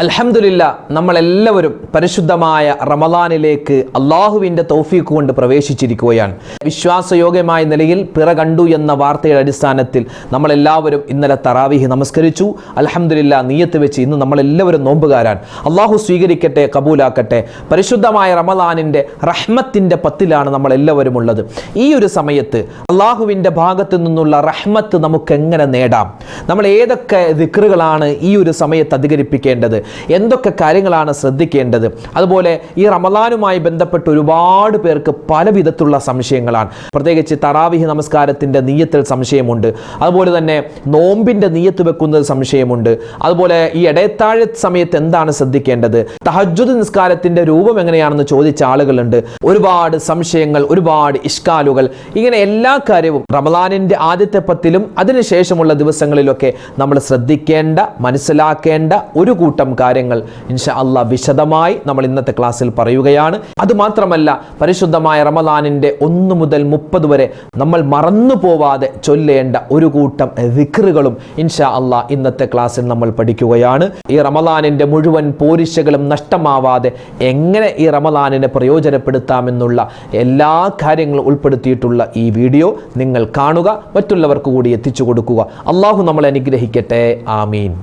അൽഹംദുലില്ലാ നമ്മളെല്ലാവരും പരിശുദ്ധമായ റമദാനിലേക്ക് അള്ളാഹുവിൻ്റെ തൗഫീഖ് കൊണ്ട് പ്രവേശിച്ചിരിക്കുകയാണ്. വിശ്വാസയോഗ്യമായ നിലയിൽ പിറ കണ്ടു എന്ന വാർത്തയുടെ അടിസ്ഥാനത്തിൽ നമ്മളെല്ലാവരും ഇന്നലെ തറാവീഹ് നമസ്കരിച്ചു. അൽഹംദുലില്ലാ നിയ്യത്ത് വെച്ച് ഇന്ന് നമ്മളെല്ലാവരും നോമ്പുകാരാൻ. അള്ളാഹു സ്വീകരിക്കട്ടെ, കബൂലാക്കട്ടെ. പരിശുദ്ധമായ റമദാനിൻ്റെ റഹ്മത്തിൻ്റെ പത്തിലാണ് നമ്മളെല്ലാവരും ഉള്ളത്. ഈ ഒരു സമയത്ത് അള്ളാഹുവിൻ്റെ ഭാഗത്തു നിന്നുള്ള റഹ്മത്ത് നമുക്ക് എങ്ങനെ നേടാം? നമ്മൾ ഏതൊക്കെ ദിക്റുകളാണ് ഈ ഒരു സമയത്ത് അധികരിപ്പിക്കേണ്ടത്? എന്തൊക്കെ കാര്യങ്ങളാണ് ശ്രദ്ധിക്കേണ്ടത്? അതുപോലെ ഈ റമദാനുമായി ബന്ധപ്പെട്ട് ഒരുപാട് പേർക്ക് പല വിധത്തിലുള്ള സംശയങ്ങളാണ്. പ്രത്യേകിച്ച് തറാവീഹ് നമസ്കാരത്തിൻ്റെ നിയ്യത്തിൽ സംശയമുണ്ട്. അതുപോലെ തന്നെ നോമ്പിൻ്റെ നിയ്യത്ത് വെക്കുന്നത് സംശയമുണ്ട്. അതുപോലെ ഈ ഇടയത്താഴ സമയത്ത് എന്താണ് ശ്രദ്ധിക്കേണ്ടത്? തഹജ്ജുദ് നിസ്കാരത്തിൻ്റെ രൂപം എങ്ങനെയാണെന്ന് ചോദിച്ച ആളുകളുണ്ട്. ഒരുപാട് സംശയങ്ങൾ, ഒരുപാട് ഇഷ്കാലുകൾ. ഇങ്ങനെ എല്ലാ കാര്യവും റമദാനിൻ്റെ ആദ്യത്തെ പത്തിലും അതിനുശേഷമുള്ള ദിവസങ്ങളിലൊക്കെ നമ്മൾ ശ്രദ്ധിക്കേണ്ട, മനസ്സിലാക്കേണ്ട ഒരു കൂട്ടം കാര്യങ്ങൾ ഇൻഷാ അല്ലാഹ് വിശദമായി നമ്മൾ ഇന്നത്തെ ക്ലാസ്സിൽ പറയുകയാണ്. അതുമാത്രമല്ല, പരിശുദ്ധമായ റമദാനിൻ്റെ 1 മുതൽ 30 വരെ നമ്മൾ മറന്നു പോവാതെ ചൊല്ലേണ്ട ഒരു കൂട്ടം ദിക്റുകളും ഇൻഷാ അല്ലാഹ് ഇന്നത്തെ ക്ലാസ്സിൽ നമ്മൾ പഠിക്കുകയാണ്. ഈ റമദാനിൻ്റെ മുഴുവൻ പോരിശകളും നഷ്ടമാവാതെ എങ്ങനെ ഈ റമദാനിനെ പ്രയോജനപ്പെടുത്താമെന്നുള്ള എല്ലാ കാര്യങ്ങളും ഉൾപ്പെടുത്തിയിട്ടുള്ള ഈ വീഡിയോ നിങ്ങൾ കാണുക, മറ്റുള്ളവർക്ക് കൂടി എത്തിച്ചു കൊടുക്കുക. അള്ളാഹു നമ്മളെ അനുഗ്രഹിക്കട്ടെ. ആമീൻ.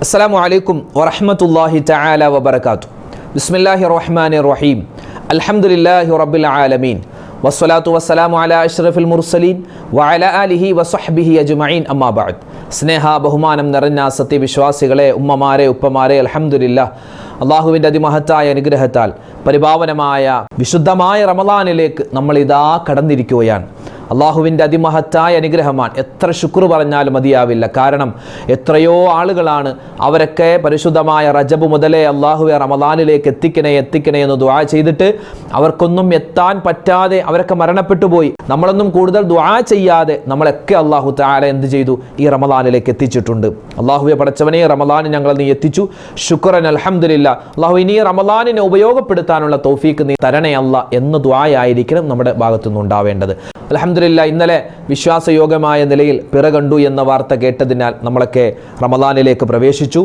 അസ്സലാമു അലൈക്കും വറഹ്മത്തുള്ളാഹി തആല വബറകാതുഹു. ബിസ്മില്ലാഹിർ റഹ്മാനിർ റഹീം. അൽഹംദുലില്ലാഹി റബ്ബിൽ ആലമീൻ. വസ്സലാത്തു വസ്സലാമു അലാ അഷ്റഫിൽ മുർസലീൻ വഅലാ ആലിഹി വസ്വഹ്ബിഹി അജ്മഈൻ. അമ്മാ ബഅദ്. സ്നേഹ ബഹുമാനം നിറഞ്ഞ സത്യവിശ്വാസികളെ, ഉമ്മമാരെ, ഉപ്പമാരെ, അൽഹംദുലില്ലാഹ് അള്ളാഹുവിൻ്റെ അതിമഹത്തായ അനുഗ്രഹത്താൽ പരിപാവനമായ വിശുദ്ധമായ റമദാനിലേക്ക് നമ്മൾ ഇതാ കടന്നിരിക്കുകയാണ്. അള്ളാഹുവിൻ്റെ അതിമഹത്തായ അനുഗ്രഹമാണ്. എത്ര ശുക്ർ പറഞ്ഞാലും മതിയാവില്ല. കാരണം എത്രയോ ആളുകളാണ്, അവരൊക്കെ പരിശുദ്ധമായ റജബ് മുതലേ അള്ളാഹുവെ റമദാനിലേക്ക് എത്തിക്കണേ എന്ന് ദുആ ചെയ്തിട്ട് അവർക്കൊന്നും എത്താൻ പറ്റാതെ അവരൊക്കെ മരണപ്പെട്ടു പോയി. നമ്മളൊന്നും കൂടുതൽ ദുആ ചെയ്യാതെ നമ്മളൊക്കെ അള്ളാഹു തആല എന്ത് ചെയ്തു? ഈ റമദാനിലേക്ക് എത്തിച്ചിട്ടുണ്ട്. അള്ളാഹുവെ പടച്ചവനെ, റമദാൻ ഞങ്ങൾ നീ എത്തിച്ചു, ശുക്രൻ, അൽഹംദുലില്ലാ. അള്ളാഹു ഇനി റമദാനിനെ ഉപയോഗപ്പെടുത്താനുള്ള തൗഫീക്ക് നീ തരണേ അല്ലാ എന്ന് ദുആയായിരിക്കണം നമ്മുടെ ഭാഗത്തുനിന്ന് ഉണ്ടാവേണ്ടത്. അൽഹംദുലില്ലാ, ഇന്നലെ വിശ്വാസയോഗ്യമായ നിലയിൽ പിറ കണ്ടു എന്ന വാർത്ത കേട്ടതിനാൽ നമ്മളൊക്കെ റമദാനിലേക്ക് പ്രവേശിച്ചു.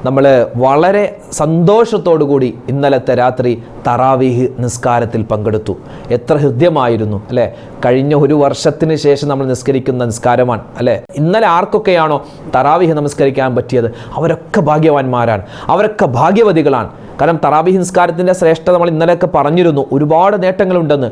നമ്മൾ വളരെ സന്തോഷത്തോടു കൂടി ഇന്നലത്തെ രാത്രി തറാവീഹ് നിസ്കാരത്തിൽ പങ്കെടുത്തു. എത്ര ഹൃദ്യമായിരുന്നു അല്ലേ? കഴിഞ്ഞ ഒരു വർഷത്തിന് ശേഷം നമ്മൾ നിസ്കരിക്കുന്ന നിസ്കാരമാണ് അല്ലേ? ഇന്നലെ ആർക്കൊക്കെയാണോ തറാവീഹ് നമസ്കരിക്കാൻ പറ്റിയത് അവരൊക്കെ ഭാഗ്യവാന്മാരാണ്, അവരൊക്കെ ഭാഗ്യവതികളാണ്. കാരണം തറാവീഹ് നിസ്കാരത്തിൻ്റെ ശ്രേഷ്ഠത നമ്മൾ ഇന്നലെയൊക്കെ പറഞ്ഞിരുന്നു. ഒരുപാട് നേട്ടങ്ങളുണ്ടെന്ന്.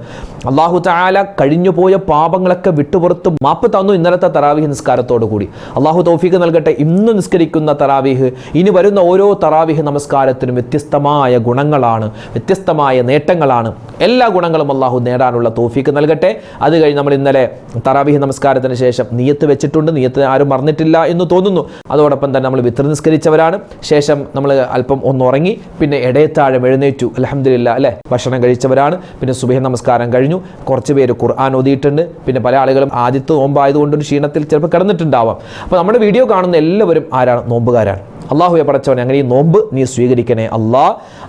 അള്ളാഹു തആല കഴിഞ്ഞുപോയ പാപങ്ങളൊക്കെ വിട്ടുപുറത്ത് മാപ്പ് തന്നു ഇന്നലത്തെ തറാവീഹ് നിസ്കാരത്തോടു കൂടി. അള്ളാഹു തൗഫീഖ് നൽകട്ടെ. ഇന്ന് നിസ്കരിക്കുന്ന തറാവീഹ്, ഇനി വരുന്ന ഓരോ തറാവീഹ് നമസ്കാരത്തിനും വ്യത്യസ്തമായ ഗുണങ്ങളാണ്, വ്യത്യസ്തമായ നേട്ടങ്ങളാണ്. എല്ലാ ഗുണങ്ങളും അള്ളാഹു നേടാനുള്ള തൗഫീഖ് നൽകട്ടെ. അത് കഴിഞ്ഞ് നമ്മൾ ഇന്നലെ തറാവീഹ് നമസ്കാരത്തിന് ശേഷം നിയ്യത്ത് വെച്ചിട്ടുണ്ട്. നിയ്യത്ത് ആരും മറന്നിട്ടില്ല എന്ന് തോന്നുന്നു. അതോടൊപ്പം തന്നെ നമ്മൾ വിത്ർ നിസ്കരിച്ചവരാണ്. ശേഷം നമ്മൾ അല്പം ഒന്ന് ഉറങ്ങി, പിന്നെ ഇടയത്താഴം എഴുന്നേറ്റു. അൽഹംദുലില്ലാ അല്ലേ? ഭക്ഷണം കഴിച്ചവരാണ്. പിന്നെ സുബഹി നമസ്കാരം കഴിഞ്ഞു. കുറച്ച് പേര് ഖുർആൻ ഓതിയിട്ടുണ്ട്. പിന്നെ പല ആളുകളും ആദ്യത്തെ നോമ്പായതുകൊണ്ട് ഒരു ക്ഷീണത്തിൽ ചിലപ്പോൾ കിടന്നിട്ടുണ്ടാവാം. അപ്പോൾ നമ്മുടെ വീഡിയോ കാണുന്ന എല്ലാവരും ആരാണ്? നോമ്പുകാരാണ്. അള്ളാഹുവെ പടച്ചവനെ, അങ്ങനെ ഈ നോമ്പ് നീ സ്വീകരിക്കണേ അല്ലാ.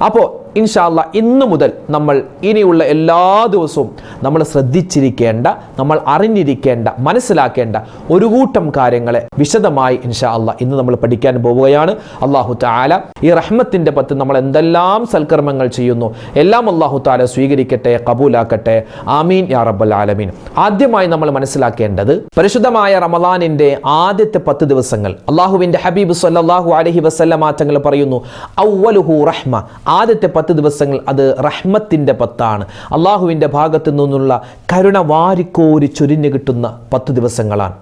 അപ്പോൾ ഇൻഷാ അല്ലാഹ് ഇന്ന് മുതൽ നമ്മൾ ഇനിയുള്ള എല്ലാ ദിവസവും നമ്മൾ ശ്രദ്ധിച്ചിരിക്കേണ്ട, നമ്മൾ അറിഞ്ഞിരിക്കേണ്ട, മനസ്സിലാക്കേണ്ട ഒരു കൂട്ടം കാര്യങ്ങളെ വിശദമായി ഇൻഷാ അല്ലാഹ് ഇന്ന് നമ്മൾ പഠിക്കാൻ പോവുകയാണ്. അല്ലാഹു തആല ഈ റഹ്മത്തിൻ്റെ പത്ത് നമ്മൾ എന്തെല്ലാം സൽക്കർമ്മങ്ങൾ ചെയ്യുന്നു എല്ലാം അല്ലാഹു തആല സ്വീകരിക്കട്ടെ, കബൂലാക്കട്ടെ. ആമീൻ യാ റബ്ബൽ ആലമീൻ. ആദ്യമായി നമ്മൾ മനസ്സിലാക്കേണ്ടത്, പരിശുദ്ധമായ റമദാനിൻ്റെ ആദ്യത്തെ 10 ദിവസങ്ങൾ അല്ലാഹുവിൻ്റെ ഹബീബ് സ്വല്ലല്ലാഹു അലൈഹി വസല്ലമ തങ്ങൾ പറയുന്നു, അവ്വലുഹു റഹ്മ. ആദ്യത്തെ 10 ദിവസങ്ങൾ അത് റഹ്മത്തിൻ്റെ 10ആണ്. അള്ളാഹുവിൻ്റെ ഭാഗത്തു നിന്നുള്ള കരുണ വാരിക്കോരി ചൊരിഞ്ഞു കിട്ടുന്ന 10 ദിവസങ്ങളാണ്.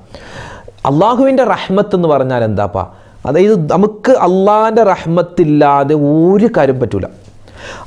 അള്ളാഹുവിൻ്റെ റഹ്മത്ത് എന്ന് പറഞ്ഞാൽ എന്താപ്പാ? അതായത് നമുക്ക് അള്ളാഹിൻ്റെ റഹ്മത്തില്ലാതെ ഒരു കാര്യം പറ്റൂല.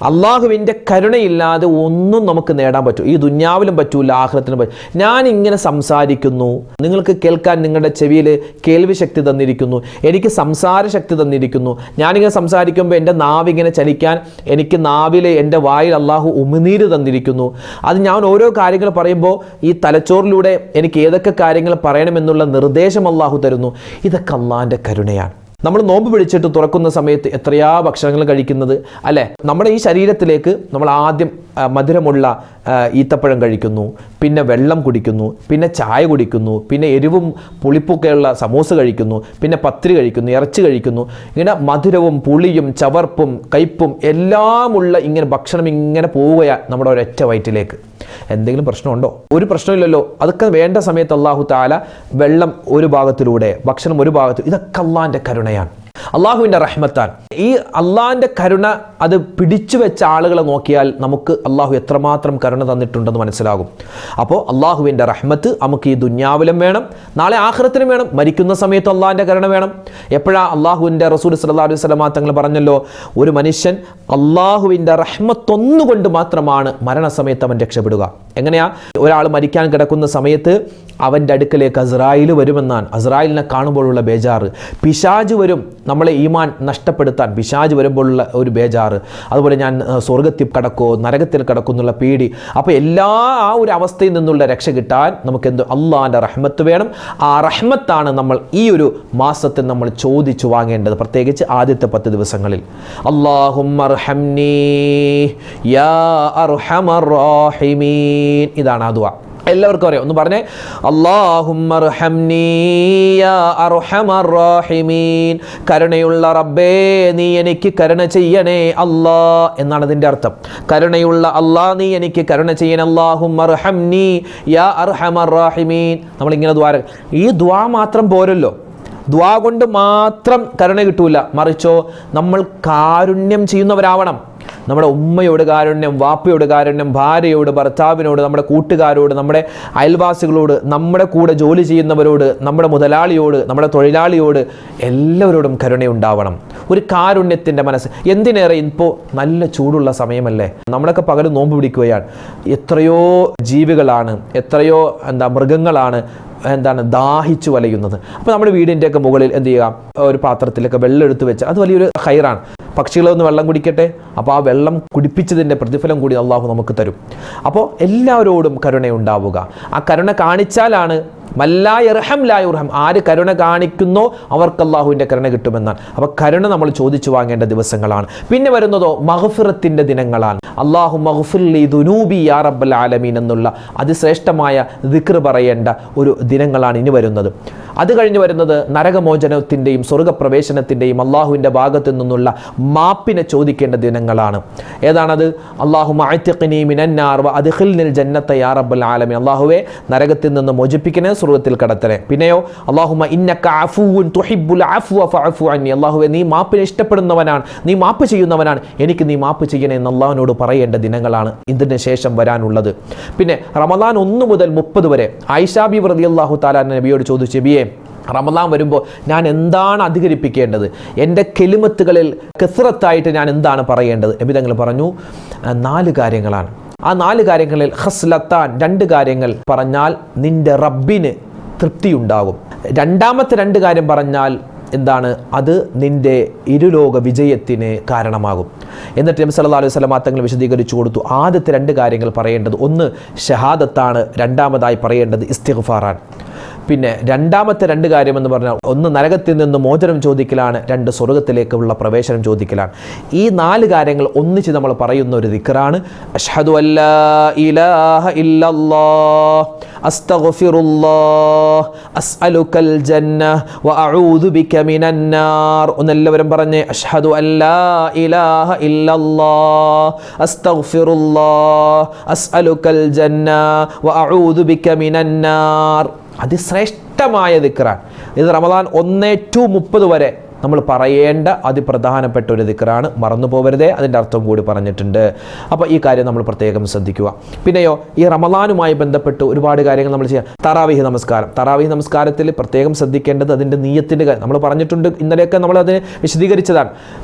അള്ളാഹുവിൻ്റെ കരുണയില്ലാതെ ഒന്നും നമുക്ക് നേടാൻ പറ്റും. ഈ ദുന്യാവിലും പറ്റൂല, ആഖിറത്തിലും പറ്റും. ഞാൻ ഇങ്ങനെ സംസാരിക്കുന്നു, നിങ്ങൾക്ക് കേൾക്കാൻ നിങ്ങളുടെ ചെവിയിൽ കേൾവി ശക്തി തന്നിരിക്കുന്നു, എനിക്ക് സംസാര ശക്തി തന്നിരിക്കുന്നു. ഞാനിങ്ങനെ സംസാരിക്കുമ്പോൾ എൻ്റെ നാവിങ്ങനെ ചലിക്കാൻ എനിക്ക് നാവിൽ, എൻ്റെ വായിൽ അള്ളാഹു ഉമിനീര് തന്നിരിക്കുന്നു. അത് ഞാൻ ഓരോ കാര്യങ്ങൾ പറയുമ്പോൾ ഈ തലച്ചോറിലൂടെ എനിക്ക് ഏതൊക്കെ കാര്യങ്ങൾ പറയണമെന്നുള്ള നിർദ്ദേശം അള്ളാഹു തരുന്നു. ഇതൊക്കെ അള്ളാഹിൻ്റെ കരുണയാണ്. നമ്മൾ നോമ്പ് പിടിച്ചിട്ട് തുറക്കുന്ന സമയത്ത് എത്രയാ ഭക്ഷണങ്ങൾ കഴിക്കുന്നത് അല്ലേ? നമ്മുടെ ഈ ശരീരത്തിലേക്ക് നമ്മൾ ആദ്യം മധുരമുള്ള ഈത്തപ്പഴം കഴിക്കുന്നു, പിന്നെ വെള്ളം കുടിക്കുന്നു, പിന്നെ ചായ കുടിക്കുന്നു, പിന്നെ എരിവും പുളിപ്പൊക്കെയുള്ള സമൂസ കഴിക്കുന്നു, പിന്നെ പത്തിരി കഴിക്കുന്നു, ഇറച്ചി കഴിക്കുന്നു. ഇങ്ങനെ മധുരവും പുളിയും ചവർപ്പും കയ്പും എല്ലാമുള്ള ഇങ്ങനെ ഭക്ഷണം ഇങ്ങനെ പോവുകയാണ് നമ്മുടെ ഒരൊറ്റ വയറ്റിലേക്ക്. എന്തെങ്കിലും പ്രശ്നമുണ്ടോ? ഒരു പ്രശ്നമില്ലല്ലോ. അതൊക്കെ വേണ്ട സമയത്ത് അല്ലാഹു തആല വെള്ളം ഒരു ഭാഗത്തിലൂടെ, ഭക്ഷണം ഒരു ഭാഗത്ത്, ഇതൊക്കെ അള്ളാഹിൻ്റെ കരുണയാണ്, അള്ളാഹുവിൻ്റെ റഹ്മത്താൻ. ഈ അള്ളാഹിൻ്റെ കരുണ അത് പിടിച്ചു വെച്ച ആളുകളെ നോക്കിയാൽ നമുക്ക് അള്ളാഹു എത്രമാത്രം കരുണ തന്നിട്ടുണ്ടെന്ന് മനസ്സിലാകും. അപ്പോൾ അള്ളാഹുവിൻ്റെ റഹ്മത്ത് നമുക്ക് ഈ ദുന്യാവിലും വേണം, നാളെ ആഖിറത്തിലും വേണം. മരിക്കുന്ന സമയത്ത് അള്ളാഹിൻ്റെ കരുണ വേണം. എപ്പോഴാണ് അള്ളാഹുവിൻ്റെ റസൂൽ സല്ലല്ലാഹു അലൈഹി വസല്ലം തങ്ങൾ പറഞ്ഞല്ലോ, ഒരു മനുഷ്യൻ അള്ളാഹുവിൻ്റെ റഹ്മത്തൊന്നുകൊണ്ട് മാത്രമാണ് മരണസമയത്ത് അവൻ രക്ഷപ്പെടുക. എങ്ങനെയാ? ഒരാൾ മരിക്കാൻ കിടക്കുന്ന സമയത്ത് അവൻ്റെ അടുക്കലേക്ക് അസ്രായിൽ വരുമെന്നാണ്. അസ്രായിലിനെ കാണുമ്പോഴുള്ള ബേജാറ്. പിശാജ് വരും നമ്മളെ ഈമാൻ നഷ്ടപ്പെടുത്താൻ, പിശാജ് വരുമ്പോഴുള്ള ഒരു ബേജാറ്. അതുപോലെ ഞാൻ സ്വർഗത്തിൽ കടക്കോ നരകത്തിൽ കടക്കോ എന്നുള്ള പേടി. അപ്പോൾ ആ ഒരു അവസ്ഥയിൽ നിന്നുള്ള രക്ഷ കിട്ടാൻ നമുക്ക് അള്ളാഹിൻ്റെ റഹ്മത്ത് വേണം. ആ റഹ്മത്താണ് നമ്മൾ ഈ ഒരു മാസത്തിൽ നമ്മൾ ചോദിച്ചു വാങ്ങേണ്ടത്, പ്രത്യേകിച്ച് ആദ്യത്തെ 10 ദിവസങ്ങളിൽ. അല്ലാഹുമ്മ അർഹംനീ യാ അർഹമർ റഹീമീൻ, ഇതാണ് ആ ദുആ. എല്ലാവർക്കും അറിയാം. ഒന്ന് പറഞ്ഞേ, അല്ലാഹുമ്മ അർഹംനീ യാ അർഹമർ റഹീമീൻ, കരുണയുള്ള റബ്ബേ നീ എനിക്ക് കരുണ ചെയ്യണേ അല്ലാ എന്നാണ് അതിൻ്റെ അർത്ഥം. കരുണയുള്ള അല്ലാ നീ എനിക്ക് കരുണ ചെയ്യണേ. അല്ലാഹുമ്മ അർഹംനീ യാ അർഹമർ റഹീമീൻ. നമ്മളിങ്ങനെ ദ്വാര, ഈ ദ്വാ മാത്രം പോരല്ലോ. ദ്വാ കൊണ്ട് മാത്രം കരുണ കിട്ടൂല, മറിച്ചോ നമ്മൾ കാരുണ്യം ചെയ്യുന്നവരാവണം. നമ്മുടെ ഉമ്മയോട് കാരുണ്യം, വാപ്പയോട് കാരുണ്യം, ഭാര്യയോട്, ഭർത്താവിനോട്, നമ്മുടെ കൂട്ടുകാരോട്, നമ്മുടെ അയൽവാസികളോട്, നമ്മുടെ കൂടെ ജോലി ചെയ്യുന്നവരോട്, നമ്മുടെ മുതലാളിയോട്, നമ്മുടെ തൊഴിലാളിയോട്, എല്ലാവരോടും കരുണയുണ്ടാവണം. ഒരു കാരുണ്യത്തിൻ്റെ മനസ്സ്. എന്തിനേറെ ഇപ്പോൾ നല്ല ചൂടുള്ള സമയമല്ലേ, നമ്മളൊക്കെ പകൽ നോമ്പ് പിടിക്കുകയാണ്. എത്രയോ ജീവികളാണ്, എത്രയോ മൃഗങ്ങളാണ് ദാഹിച്ചു വലയുന്നത്. അപ്പോൾ നമ്മുടെ വീടിൻ്റെയൊക്കെ മുകളിൽ എന്ത് ചെയ്യുക, ഒരു പാത്രത്തിലൊക്കെ വെള്ളം എടുത്ത് വെച്ച്, അത് വലിയൊരു ഖൈറാണ്. പക്ഷികളൊന്ന് വെള്ളം കുടിക്കട്ടെ, അപ്പോൾ ആ വെള്ളം കുടിപ്പിച്ചതിൻ്റെ പ്രതിഫലം കൂടി അള്ളാഹു നമുക്ക് തരും. അപ്പോൾ എല്ലാവരോടും കരുണയുണ്ടാവുക. ആ കരുണ കാണിച്ചാലാണ് മല്ലാ യർഹം ലാ യുർഹം, ആര് കരുണ കാണിക്കുന്നോ അവർക്ക് അള്ളാഹുവിൻ്റെ കരുണ കിട്ടുമെന്നാണ്. അപ്പോൾ കരുണ നമ്മൾ ചോദിച്ചു വാങ്ങേണ്ട ദിവസങ്ങളാണ്. പിന്നെ വരുന്നതോ മഗ്ഫിറത്തിൻ്റെ ദിനങ്ങളാണ്. അല്ലാഹു മഗ്ഫിർ ലി ദുനൂബി യാ റബ്ബൽ ആലമീൻ എന്നുള്ള അതിശ്രേഷ്ഠമായ ദിക്ർ പറയേണ്ട ഒരു ദിനങ്ങളാണ് ഇനി വരുന്നത്. അത് കഴിഞ്ഞ് വരുന്നത് നരകമോചനത്തിൻ്റെയും സ്വർഗപ്രവേശനത്തിൻ്റെയും അള്ളാഹുവിൻ്റെ ഭാഗത്തു നിന്നുള്ള മാപ്പിനെ ചോദിക്കേണ്ട ദിനങ്ങളാണ്. ഏതാണത്? അല്ലാഹുമ്മ അഅ്തിഖ്നി മിനന്നാർ വ അദ്ഖിൽനിൽ ജന്നത യാ റബ്ബൽ ആലമീൻ, അള്ളാഹുവേ നരകത്തിൽ നിന്ന് മോചിപ്പിക്കണേ, സ്വർഗത്തിൽ കടത്തണേ. പിന്നെയോ അല്ലാഹുമ്മ ഇന്നക അഫൂൻ തുഹിബ്ബുൽ അഫ്വ ഫഅഫു അന്നി, അള്ളാഹുവേ നീ മാപ്പിനെ ഇഷ്ടപ്പെടുന്നവനാണ്, നീ മാപ്പ് ചെയ്യുന്നവനാണ്, എനിക്ക് നീ മാപ്പ് ചെയ്യണേ എന്ന് അള്ളാഹുവിനോട് പറയേണ്ട ദിനങ്ങളാണ് ഇതിന് ശേഷം വരാനുള്ളത്. പിന്നെ റമദാൻ 1 മുതൽ 30 വരെ ആയിഷാ ബീവി റളിയല്ലാഹു തആല നബിയോട് ചോദിച്ചു, നബിയേ റമദാൻ വരുമ്പോൾ ഞാൻ എന്താണ് അധികരിപ്പിക്കേണ്ടത്, എൻ്റെ കെലിമത്തുകളിൽ കസ്റത്തായിട്ട് ഞാൻ എന്താണ് പറയേണ്ടത്? നബി തങ്ങൾ പറഞ്ഞു 4 കാര്യങ്ങളാണ്. ആ 4 കാര്യങ്ങളിൽ ഖസ്ലത്താൻ, 2 കാര്യങ്ങൾ പറഞ്ഞാൽ നിന്റെ റബ്ബിന് തൃപ്തിയുണ്ടാകും. രണ്ടാമത്തെ 2 കാര്യം പറഞ്ഞാൽ എന്താണ്? അത് നിന്റെ ഇരുലോക വിജയത്തിന് കാരണമാകും. എന്നിട്ട് നബി സല്ലല്ലാഹു അലൈഹി വസല്ലം തങ്ങൾ വിശദീകരിച്ചു കൊടുത്തു. ആദ്യത്തെ 2 കാര്യങ്ങൾ പറയേണ്ടത്, ഒന്ന് ഷഹാദത്താണ്, രണ്ടാമതായി പറയേണ്ടത് ഇസ്തിഗ്ഫാറാണ്. പിന്നെ രണ്ടാമത്തെ 2 കാര്യമെന്ന് പറഞ്ഞാൽ, ഒന്ന് നരകത്തിൽ നിന്ന് മോചനം ചോദിക്കലാണ്, 2 സ്വർഗത്തിലേക്കുള്ള പ്രവേശനം ചോദിക്കലാണ്. ഈ 4 കാര്യങ്ങൾ ഒന്നിച്ച് നമ്മൾ പറയുന്ന ഒരു ദിക്റാണ് അഷ്ഹദു അല്ലാ ഇലാഹ ഇല്ലല്ലാഹ് അസ്തഗ്ഫിറുല്ലാഹ് അസ്അലുക്കൽ ജന്നഹ വ അഊദു ബിക മിനന്നാർ. ഒന്നെല്ലാവരും പറഞ്ഞേ, അഷ്ഹദു അല്ലാ ഇലാഹ ഇല്ലല്ലാഹ് അസ്തഗ്ഫിറുല്ലാഹ് അസ്അലുക്കൽ ജന്നഹ വ അഊദു ബിക മിനന്നാർ. അതിശ്രേഷ്ഠമായ ദിക്റാണ് ഇത്. റമദാൻ 1 to 30 വരെ നമ്മൾ പറയേണ്ട അതിപ്രധാനപ്പെട്ട ഒരു ദിക്റാണ്, മറന്നു പോകരുതേ. അതിൻ്റെ അർത്ഥം കൂടി പറഞ്ഞിട്ടുണ്ട്. അപ്പോൾ ഈ കാര്യം നമ്മൾ പ്രത്യേകം ശ്രദ്ധിക്കുക. പിന്നെയോ ഈ റമദാനുമായി ബന്ധപ്പെട്ട് ഒരുപാട് കാര്യങ്ങൾ നമ്മൾ ചെയ്യാം. തറാവീഹ് നമസ്കാരം, തറാവീഹ് നമസ്കാരത്തിൽ പ്രത്യേകം ശ്രദ്ധിക്കേണ്ടത് അതിൻ്റെ നീയത്തിൻ്റെ കാര്യം നമ്മൾ പറഞ്ഞിട്ടുണ്ട്. ഇന്നലെയൊക്കെ നമ്മൾ അതിനെ വിശദീകരിച്ചതാണ്.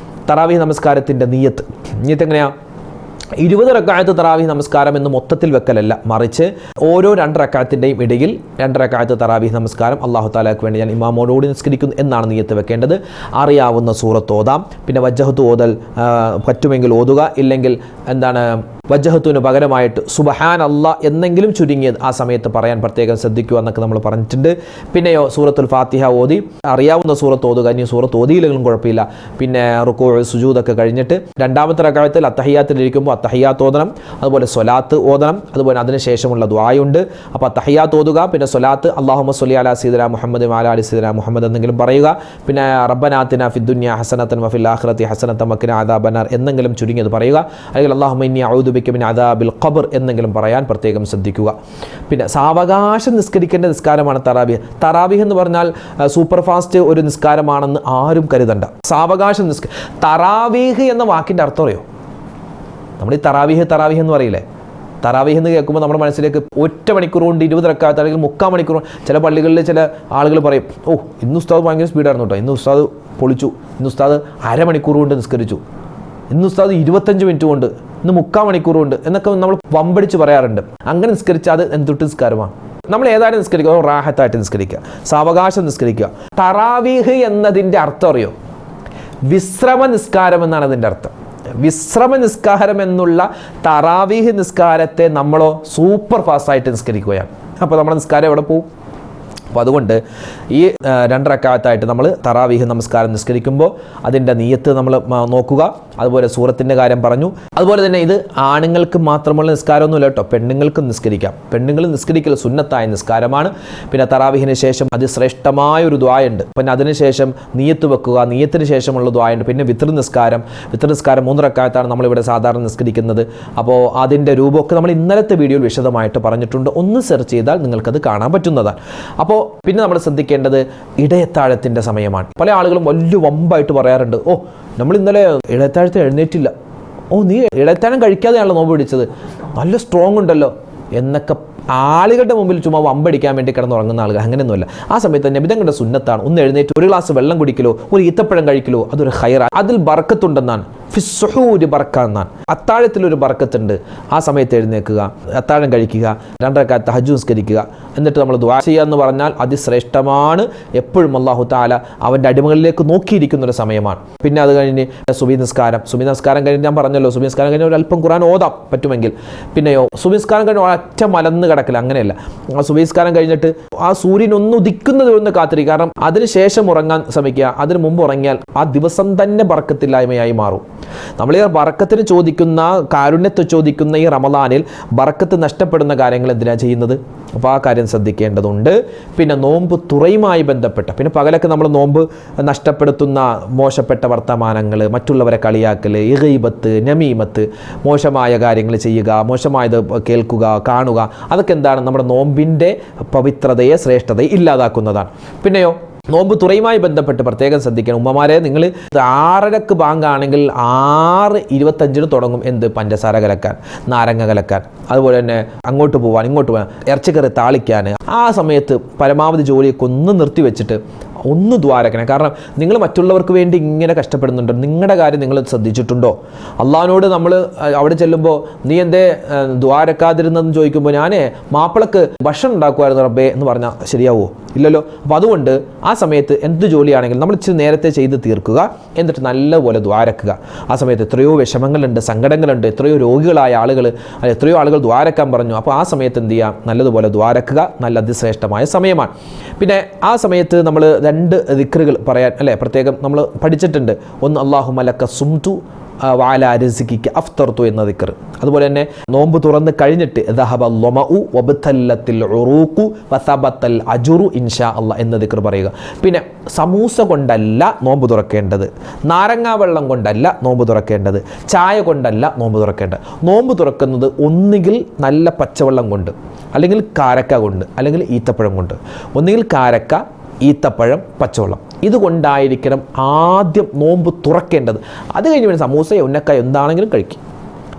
തറാവീഹ് നമസ്കാരത്തിൻ്റെ നീയത്ത് എങ്ങനെയാണ്? 20 റക്അത്ത് തറാവീഹ് നമസ്കാരം എന്ന് മൊത്തത്തിൽ വെക്കലല്ല, മറിച്ച് ഓരോ 2 റക്അത്തിൻ്റെയും ഇടയിൽ 2 റക്അത്ത് തറാവീഹ് നമസ്കാരം അല്ലാഹു തആലയ്ക്ക് വേണ്ടി ഞാൻ ഇമാമോടുകൂടി നിസ്കരിക്കുന്നു എന്നാണ് നിയ്യത്ത് വെക്കേണ്ടത്. അറിയാവുന്ന സൂറത്ത് ഓതാം. പിന്നെ വജ്ജഹത്ത് ഓതൽ പറ്റുമെങ്കിൽ ഓതുക, ഇല്ലെങ്കിൽ വജ്ഹത്തുവിന് പകരമായിട്ട് സുബ്ഹാനല്ലാ എന്നെങ്കിലും ചുരുങ്ങിയത് ആ സമയത്ത് പറയാൻ പ്രത്യേകം ശ്രദ്ധിക്കുക എന്നൊക്കെ നമ്മൾ പറഞ്ഞിട്ടുണ്ട്. പിന്നെയോ സൂറത്തുൽ ഫാത്തിഹ ഓതി, അറിയാവുന്ന സൂറത്ത് ഓതുക, ഇനി സൂറത്ത് ഓതിയില്ലെങ്കിലും കുഴപ്പമില്ല. പിന്നെ റുക്കൂ സുജൂദൊക്കെ കഴിഞ്ഞിട്ട് രണ്ടാമത്തെ റക്അത്തിൽ അത്തഹിയാത്തിലിരിക്കുമ്പോൾ അത്തഹിയാത്ത് ഓതണം, അതുപോലെ സ്വലാത്ത് ഓതണം, അതുപോലെ അതിനുശേഷമുള്ള ദുആയുണ്ട്. അപ്പോൾ അത്തഹിയാത്ത് ഓതുക, പിന്നെ സ്വലാത്ത് അല്ലാഹുമ്മ സ്വല്ലി അലാ സയ്യിദിനാ മുഹമ്മദ് വഅലാ ആലി സയ്യിദിനാ മുഹമ്മദ് എന്നെങ്കിലും പറയുക. പിന്നെ റബ്ബനാ ആതിനാ ഫിദ്ദുനിയ ഹസനതൻ വഫിൽ ആഖിറതി ഹസനതൻ വഖിനാ അദാബന്നാർ എന്നെങ്കിലും ചുരുങ്ങിയത് പറയുക. അല്ലെങ്കിൽ അല്ലാഹുമ്മ ഇന്നി അഊദു ബിക മിൻ അദാബിൽ ഖബ്ർ എന്നെങ്കിലും പറയാൻ പ്രത്യേകം ശ്രദ്ധിക്കുക. പിന്നെ സാവകാശം നിസ്കരിക്കേണ്ട നിസ്കാരമാണ് തറാവീഹ്. തറാവീഹ് എന്ന് പറഞ്ഞാൽ സൂപ്പർ ഫാസ്റ്റ് ഒരു നിസ്കാരമാണെന്ന് ആരും കരുതണ്ട. സാവകാശം തറാവീഹ് എന്ന വാക്കിൻ്റെ അർത്ഥം അറിയോ? നമ്മൾ ഈ തറാവീഹ് എന്ന് പറയില്ലേ, തറാവീഹ് എന്ന് കേൾക്കുമ്പോൾ നമ്മുടെ മനസ്സിലേക്ക് ഒറ്റ മണിക്കൂർ കൊണ്ട് 20 റക്അത്ത് അല്ലെങ്കിൽ 3/4 മണിക്കൂർ. ചില പള്ളികളിൽ ചില ആളുകൾ പറയും, ഓ ഇന്ന് ഉസ്താദ് ഭയങ്കര സ്പീഡായിരുന്നു കേട്ടോ, ഇന്ന് ഉസ്താദ് പൊളിച്ചു, ഇന്ന് ഉസ്താദ് അരമണിക്കൂർ കൊണ്ട് നിസ്കരിച്ചു, ഇന്ന് ഉസ്താദ് 25 മിനിറ്റ് കൊണ്ട്, ഇന്ന് 3/4 മണിക്കൂർ കൊണ്ട് എന്നൊക്കെ നമ്മൾ വമ്പടിച്ച് പറയാറുണ്ട്. അങ്ങനെ നിസ്കരിച്ചാൽ അത് എന്തൊട്ട് നിസ്കാരമാണ്? നമ്മൾ ഏതായാലും നിസ്കരിക്കുക, റാഹത്തായിട്ട് നിസ്കരിക്കുക, സാവകാശം നിസ്കരിക്കുക. തറാവീഹ് എന്നതിൻ്റെ അർത്ഥം അറിയോ? വിശ്രമ നിസ്കാരം എന്നാണ് അതിൻ്റെ അർത്ഥം. വിശ്രമ നിസ്കാരം എന്നുള്ള തറാവീഹ് നിസ്കാരത്തെ നമ്മളോ സൂപ്പർ ഫാസ്റ്റായിട്ട് നിസ്കരിക്കുകയാണ്. അപ്പോൾ നമ്മുടെ നിസ്കാരം എവിടെ പോകും? അപ്പോൾ അതുകൊണ്ട് ഈ 2 റക്അത്തായിട്ട് നമ്മൾ തറാവീഹ് നമസ്കാരം നിസ്കരിക്കുമ്പോൾ അതിൻ്റെ നിയ്യത്ത് നമ്മൾ നോക്കുക. അതുപോലെ സൂറത്തിൻ്റെ കാര്യം പറഞ്ഞു. അതുപോലെ തന്നെ ഇത് ആണുങ്ങൾക്ക് മാത്രമുള്ള നിസ്കാരമൊന്നുമില്ല കേട്ടോ, പെണ്ണുങ്ങൾക്കും നിസ്കരിക്കാം. പെണ്ണുങ്ങൾ നിസ്കരിക്കൽ സുന്നത്തായ നിസ്കാരമാണ്. പിന്നെ തറാവീഹിന് ശേഷം അതിശ്രേഷ്ഠമായ ഒരു ദുആയുണ്ട്. പിന്നെ അതിനുശേഷം നിയ്യത്ത് വെക്കുക, നിയ്യത്തിന് ശേഷമുള്ള ദുആയുണ്ട്. പിന്നെ വിത്ർ നിസ്കാരം 3 റക്അത്താണ് നമ്മളിവിടെ സാധാരണ നിസ്കരിക്കുന്നത്. അപ്പോൾ അതിൻ്റെ രൂപമൊക്കെ നമ്മൾ ഇന്നലത്തെ വീഡിയോയിൽ വിശദമായിട്ട് പറഞ്ഞിട്ടുണ്ട്. ഒന്ന് സെർച്ച് ചെയ്താൽ നിങ്ങൾക്കത് കാണാൻ പറ്റുന്നതാണ്. അപ്പോൾ പിന്നെ നമ്മൾ ശ്രദ്ധിക്കേണ്ടത് ഇടയത്താഴത്തിൻ്റെ സമയമാണ്. പല ആളുകളും വലിയ വമ്പായിട്ട് പറയാറുണ്ട്, ഓ നമ്മൾ ഇന്നലെ ഇടയത്താഴത്തിന് എഴുന്നേറ്റില്ല, ഓ നീ ഇടയത്താഴം കഴിക്കാതെയാണല്ലോ നോമ്പ് പിടിച്ചത്, നല്ല സ്ട്രോങ് ഉണ്ടല്ലോ എന്നൊക്കെ ആളുകളുടെ മുമ്പിൽ ചുമ്മാ വമ്പടിക്കാൻ വേണ്ടി കിടന്നുറങ്ങുന്ന ആളുകൾ. അങ്ങനെയൊന്നുമല്ല. ആ സമയത്ത് നബിതങ്ങളുടെ സുന്നത്താണ് ഒന്ന് എഴുന്നേറ്റ് 1 ഗ്ലാസ് വെള്ളം കുടിക്കലോ, ഒരു ഈത്തപ്പഴം കഴിക്കലോ, അതൊരു ഖൈറാണ്. അതിൽ ബർക്കത്തുണ്ടെന്നാണ്, ഫിസ്സുഹൂരി ബർക്ക എന്നാണ്. അത്താഴത്തിലൊരു ബർക്കത്തുണ്ട്. ആ സമയത്ത് എഴുന്നേൽക്കുക, അത്താഴം കഴിക്കുക, 2 റക്അത്ത് തഹജ്ജുദ് നിസ്കരിക്കുക, എന്നിട്ട് നമ്മൾ ദുആ ചെയ്യുക എന്ന് പറഞ്ഞാൽ അതിശ്രേഷ്ഠമാണ്. എപ്പോഴും അല്ലാഹു തആല അവൻ്റെ അടിമകളിലേക്ക് നോക്കിയിരിക്കുന്നൊരു സമയമാണ്. പിന്നെ അത് കഴിഞ്ഞ് സുബഹി നിസ്കാരം കഴിഞ്ഞ് ഞാൻ പറഞ്ഞല്ലോ, സുബഹി നിസ്കാരം കഴിഞ്ഞ് ഒരു അല്പം ഖുർആൻ ഓതാം പറ്റുമെങ്കിൽ. പിന്നെയോ സുബഹി നിസ്കാരം കഴിഞ്ഞ് ഒറ്റ മലന്ന് കിടക്കില്ല, അങ്ങനെയല്ല. ആ സുബഹി നിസ്കാരം കഴിഞ്ഞിട്ട് ആ സൂര്യൻ ഒന്ന് ഉദിക്കുന്നത് ഒന്ന് കാത്തിരിക്കുക. കാരണം അതിനുശേഷം ഉറങ്ങാൻ ശ്രമിക്കുക. അതിന് മുമ്പ് ഉറങ്ങിയാൽ ആ ദിവസം തന്നെ ബർക്കത്തില്ലായ്മയായി മാറും. നമ്മൾ ഈ ബർക്കത്തിന് ചോദിക്കുന്ന, കാരുണ്യത്തെ ചോദിക്കുന്ന ഈ റമദാനിൽ ബർക്കത്ത് നഷ്ടപ്പെടുന്ന കാര്യങ്ങൾ എന്തിനാണ് ചെയ്യുന്നത്? അപ്പോൾ ആ കാര്യം ശ്രദ്ധിക്കേണ്ടതുണ്ട്. പിന്നെ നോമ്പ് തുറയുമായി ബന്ധപ്പെട്ട, പിന്നെ പകലൊക്കെ നമ്മൾ നോമ്പ് നഷ്ടപ്പെടുത്തുന്ന മോശപ്പെട്ട വർത്തമാനങ്ങൾ, മറ്റുള്ളവരെ കളിയാക്കൽ, ഗീബത്ത്, നമീമത്ത്, മോശമായ കാര്യങ്ങൾ ചെയ്യുക, മോശമായത് കേൾക്കുക, കാണുക, അതൊക്കെ എന്താണ്? നമ്മുടെ നോമ്പിൻ്റെ പവിത്രതയെ, ശ്രേഷ്ഠതയെ ഇല്ലാതാക്കുന്നതാണ്. പിന്നെയോ നോമ്പ് തുറയുമായി ബന്ധപ്പെട്ട് പ്രത്യേകം ശ്രദ്ധിക്കണം. ഉമ്മമാരെ, നിങ്ങൾ 6:30 ബാങ്കാണെങ്കിൽ 6:25 തുടങ്ങും എന്ത്? പഞ്ചസാര കലക്കാൻ, നാരങ്ങ കലക്കാൻ, അതുപോലെ തന്നെ അങ്ങോട്ട് പോകാൻ, ഇങ്ങോട്ട് പോകാൻ, ഇറച്ചിക്കറി താളിക്കാൻ. ആ സമയത്ത് പരമാവധി ജോലിയൊക്കെ ഒന്ന് നിർത്തിവെച്ചിട്ട് ഒന്ന് ദ്വാരക്കണം. കാരണം നിങ്ങൾ മറ്റുള്ളവർക്ക് വേണ്ടി ഇങ്ങനെ കഷ്ടപ്പെടുന്നുണ്ടോ? നിങ്ങളുടെ കാര്യം നിങ്ങൾ ശ്രദ്ധിച്ചിട്ടുണ്ടോ? അള്ളാഹിനോട് നമ്മൾ അവിടെ ചെല്ലുമ്പോൾ നീ എന്തേ ദ്വാരക്കാതിരുന്നെന്ന് ചോദിക്കുമ്പോൾ ഞാനേ മാപ്പിളക്ക് ഭക്ഷണം ഉണ്ടാക്കുമായിരുന്നു റബ്ബേ എന്ന് പറഞ്ഞാൽ ശരിയാവുമോ? ഇല്ലല്ലോ. അപ്പോൾ അതുകൊണ്ട് ആ സമയത്ത് എന്ത് ജോലിയാണെങ്കിലും നമ്മൾ ഇച്ചിരി നേരത്തെ ചെയ്ത് തീർക്കുക, എന്നിട്ട് നല്ലപോലെ ദ്വാരക്കുക. ആ സമയത്ത് എത്രയോ വിഷമങ്ങളുണ്ട്, സങ്കടങ്ങളുണ്ട്, എത്രയോ രോഗികളായ ആളുകൾ, എത്രയോ ആളുകൾ ദ്വാരക്കാൻ പറഞ്ഞു. അപ്പോൾ ആ സമയത്ത് എന്ത് ചെയ്യുക? നല്ലതുപോലെ ദ്വാരക്കുക. നല്ല അതിശ്രേഷ്ഠമായ സമയമാണ്. പിന്നെ ആ സമയത്ത് നമ്മൾ 2 ദിക്റുകൾ പറയാൻ അല്ലേ പ്രത്യേകം നമ്മൾ പഠിച്ചിട്ടുണ്ട്. ഒന്ന് അല്ലാഹുമ്മ ലക സുംതു വഅലാ റിസ്ഖിക അഫ്തർതു എന്ന ദിക്ർ. അതുപോലെ തന്നെ നോമ്പ് തുറന്ന് കഴിഞ്ഞിട്ട് ദഹബൽ ലമഉ വബതല്ലത്തിൽ ഉറൂഖു വസബത്തൽ അജ്റു ഇൻഷാ അല്ലാഹ് എന്ന ദിക്ർ പറയുക. പിന്നെ സമൂസ കൊണ്ടല്ല നോമ്പ് തുറക്കേണ്ടത്, നാരങ്ങാ വെള്ളം കൊണ്ടല്ല നോമ്പ് തുറക്കേണ്ടത്, ചായ കൊണ്ടല്ല നോമ്പ് തുറക്കേണ്ടത്. നോമ്പ് തുറക്കുന്നത് ഒന്നുകിൽ നല്ല പച്ചവെള്ളം കൊണ്ട്, അല്ലെങ്കിൽ കാരക്ക കൊണ്ട്, അല്ലെങ്കിൽ ഈത്തപ്പഴം കൊണ്ട്. ഒന്നുകിൽ കാരക്ക, ഈത്തപ്പഴം, പച്ചവെള്ളം, ഇതുകൊണ്ടായിരിക്കണം ആദ്യം നോമ്പ് തുറക്കേണ്ടത്. അത് കഴിഞ്ഞ് പിന്നെ സമൂസയോ ഉന്നക്കായോ എന്താണെങ്കിലും കഴിക്കും.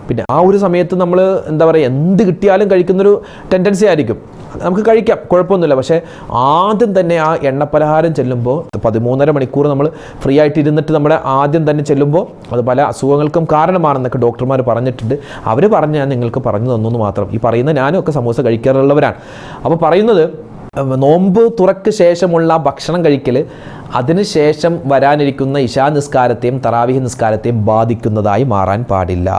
പിന്നെ ആ ഒരു സമയത്ത് നമ്മൾ എന്താ പറയുക, എന്ത് കിട്ടിയാലും കഴിക്കുന്നൊരു ടെൻഡൻസി ആയിരിക്കും. നമുക്ക് കഴിക്കാം, കുഴപ്പമൊന്നുമില്ല. പക്ഷേ ആദ്യം തന്നെ ആ എണ്ണപ്പലഹാരം ചെല്ലുമ്പോൾ 13.5 മണിക്കൂർ നമ്മൾ ഫ്രീ ആയിട്ട് ഇരുന്നിട്ട് നമ്മുടെ ആദ്യം തന്നെ ചെല്ലുമ്പോൾ അത് പല അസുഖങ്ങൾക്കും കാരണമാണെന്നൊക്കെ ഡോക്ടർമാർ പറഞ്ഞിട്ടുണ്ട്. അവർ പറഞ്ഞ് ഞാൻ നിങ്ങൾക്ക് പറഞ്ഞു തന്നു മാത്രം. ഈ പറയുന്ന ഞാനും ഒക്കെ സമൂസ കഴിക്കാറുള്ളവരാണ്. അപ്പോൾ പറയുന്നത് നോമ്പ് തുറക്ക് ശേഷമുള്ള ഭക്ഷണം കഴിക്കൽ അതിനുശേഷം വരാനിരിക്കുന്ന ഇശാ നിസ്കാരത്തെയും തറാവീഹ് നിസ്കാരത്തെയും ബാധിക്കുന്നതായി മാറാൻ പാടില്ല.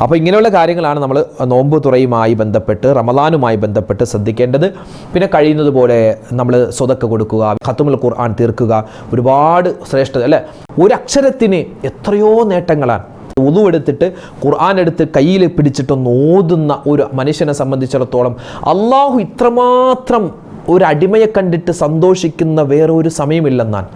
അപ്പോൾ ഇങ്ങനെയുള്ള കാര്യങ്ങളാണ് നമ്മൾ നോമ്പ് തുറയുമായി ബന്ധപ്പെട്ട് റമദാനുമായി ബന്ധപ്പെട്ട് ശ്രദ്ധിക്കേണ്ടത്. പിന്നെ കഴിയുന്നത് പോലെ നമ്മൾ സ്വതക്ക കൊടുക്കുക, ഖത്മുൽ ഖുർആൻ തീർക്കുക, ഒരുപാട് ശ്രേഷ്ഠത അല്ലേ. ഒരു അക്ഷരത്തിന് എത്രയോ നേട്ടങ്ങളാണ്. ഉളു എടുത്തിട്ട് ഖുർആൻ എടുത്ത് കയ്യിൽ പിടിച്ചിട്ടൊന്ന് ഓതുന്ന ഒരു മനുഷ്യനെ സംബന്ധിച്ചിടത്തോളം അള്ളാഹു ഇത്രമാത്രം ഒരു അടിമയെ കണ്ടിട്ട് സന്തോഷിക്കുന്ന വേറെ ഒരു സമയമില്ലെന്നാണ്.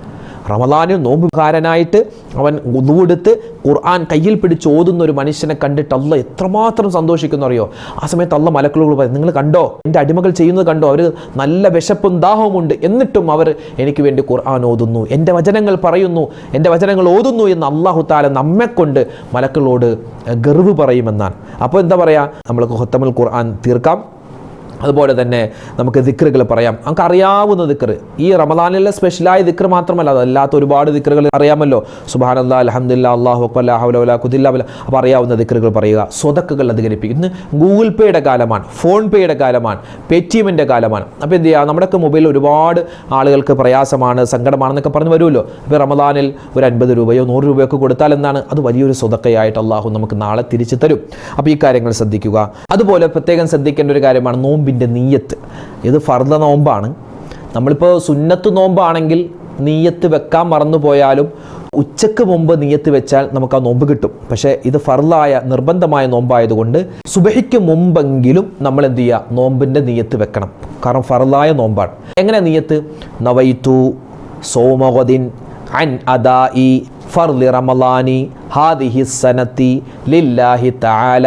റമദാനിൽ നോമ്പുകാരനായിട്ട് അവൻ ഉളു എടുത്ത് ഖുർആൻ കയ്യിൽ പിടിച്ച് ഓതുന്ന ഒരു മനുഷ്യനെ കണ്ടിട്ട് അള്ള എത്രമാത്രം സന്തോഷിക്കുന്നു അറിയോ. ആ സമയത്ത് അള്ള മലക്കുകളോട് പറയും, നിങ്ങൾ കണ്ടോ എൻ്റെ അടിമകൾ ചെയ്യുന്നത് കണ്ടോ, അവർ നല്ല വിശപ്പും ദാഹവുമുണ്ട്, എന്നിട്ടും അവർ എനിക്ക് വേണ്ടി ഖുർആൻ ഓതുന്നു, എൻ്റെ വചനങ്ങൾ പറയുന്നു, എൻ്റെ വചനങ്ങൾ ഓതുന്നു എന്ന് അള്ളാഹു തആല നമ്മെക്കൊണ്ട് മലക്കുകളോട് ഗർവ് പറയുമെന്നാണ്. അപ്പോൾ എന്താ പറയുക, നമ്മൾക്ക് ഖത്മുൽ ഖുർആൻ തീർക്കാം. അതുപോലെ തന്നെ നമുക്ക് ദിക്റുകൾ പറയാം. നമുക്ക് അറിയാവുന്ന ദിക്ർ, ഈ റമദാനിലെ സ്പെഷ്യലായ ദിക്ർ മാത്രമല്ല, അതല്ലാത്ത ഒരുപാട് ദിക്റുകൾ അറിയാമല്ലോ. സുബ്ഹാനല്ലാഹ്, അൽഹംദുലില്ലാഹ്, അല്ലാഹു അക്ബർ, ലാ ഹൗല വലാ ഖുവത ഇല്ലാ ബില്ലാഹ്. അപ്പോൾ അറിയാവുന്ന ദിക്റുകൾ പറയുക, സ്വതക്കകൾ അധികരിപ്പിക്കുക. ഇന്ന് ഗൂഗിൾ പേയുടെ കാലമാണ്, ഫോൺ പേയുടെ കാലമാണ്, പേടിഎമ്മിൻ്റെ കാലമാണ്. അപ്പോൾ എന്ത് ചെയ്യുക, നമ്മുടെയൊക്കെ മൊബൈലിൽ ഒരുപാട് ആളുകൾക്ക് പ്രയാസമാണ്, സങ്കടമാണെന്നൊക്കെ പറഞ്ഞു വരുമല്ലോ. അപ്പോൾ റമദാനിൽ ഒരു 50 രൂപയോ 100 രൂപയൊക്കെ കൊടുത്താൽ എന്താണ്, അത് വലിയൊരു സ്വതക്കയായിട്ട് അള്ളാഹു നമുക്ക് നാളെ തിരിച്ചു തരും. അപ്പോൾ ഈ കാര്യങ്ങൾ ശ്രദ്ധിക്കുക. അതുപോലെ പ്രത്യേകം ശ്രദ്ധിക്കേണ്ട ഒരു കാര്യമാണ് നോമ്പിൻ്റെ നീയത്ത്. ഇത് ഫർദ നോമ്പാണ്. നമ്മളിപ്പോൾ സുന്നത്ത് നോമ്പാണെങ്കിൽ നീയത്ത് വെക്കാൻ മറന്നു പോയാലും ഉച്ചക്ക് മുമ്പ് നീയത്ത് വെച്ചാൽ നമുക്ക് ആ നോമ്പ് കിട്ടും. പക്ഷേ ഇത് ഫർളായ നിർബന്ധമായ നോമ്പായതുകൊണ്ട് സുബഹിക്ക് മുമ്പെങ്കിലും നമ്മൾ എന്ത് ചെയ്യുക, നോമ്പിൻ്റെ നീയത്ത് വെക്കണം. കാരണം ഫർളായ നോമ്പാണ്. എങ്ങനെ നീയത്ത്? നവൈതു സൗമഗദിൻ അൻ അദാഇ ഫർളി റമളാനി ഹാദിഹി സനത്തി ലില്ലാഹി തആല.